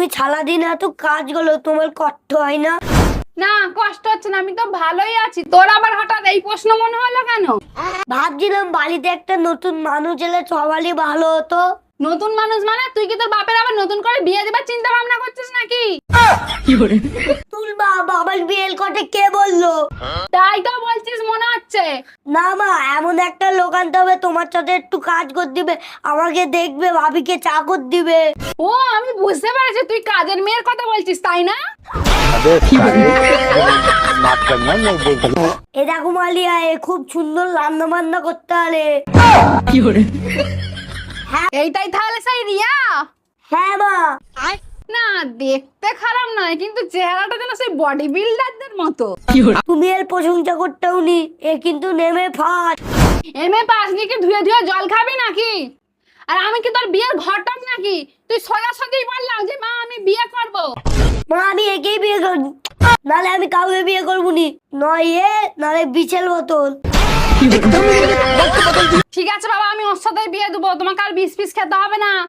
তুমি সারাদিন এত কাজ গুলো তোমার কষ্ট হয় না? না কষ্ট হচ্ছে না, আমি তো ভালোই আছি। তোর আবার হঠাৎ এই প্রশ্ন মনে হলো কেন? ভাবছিলাম বাড়িতে একটা নতুন মানুষ এলে সবারই ভালো হতো। নতুন মানুষ মানে তুই কি তোর বাপের আবার নতুন করে বিয়ে দেবার চিন্তা ভাবনা করছিস নাকি? তুলবা বাবার বিয়ের কথা কে বললো? তাই তো বলছিস মনে হচ্ছে। না মা, এমন একটা লোক আনতে হবে তোমার সাথে একটু কাজ করে দিবে, আমাকে দেখবে, ভাবিকে চা করে দিবে। ও আমি বুঝতে পেরেছি, তুই কাজের মেয়ের কথা বলছিস তাই না? এ দেখো মালিয়া, এ খুব সুন্দর রান্না বান্না করতে পারে। এইটাই তাহলে সেই রিয়া? হ্যাঁ মা। না দেখতে খারাপ নয়, কিন্তু চেহারাটা যেন সেই বডি বিল্ডারদের মতো। তুমি এর প্রশংসা করতেও নি, এ কিন্তু নেমে ফাট। এমএ পাস নিয়ে কি ধুয়ে ধুয়ে জল খাবি নাকি? আর আমি কি তোর বিয়ের ঘটক নাকি? তুই সোজাসুজি বললাম যে মা আমি বিয়ে করব। মা আমি একেই বিয়ে করবো, নাহলে আমি কাউকে বিয়ে করবো নি। নয় এ, নাহলে বিছেল বোতল। ঠিক আছে বাবা, আমি ওর সাথে বিয়ে দেবো, তোমাকে আর বিষ ফিস খেতে হবে না।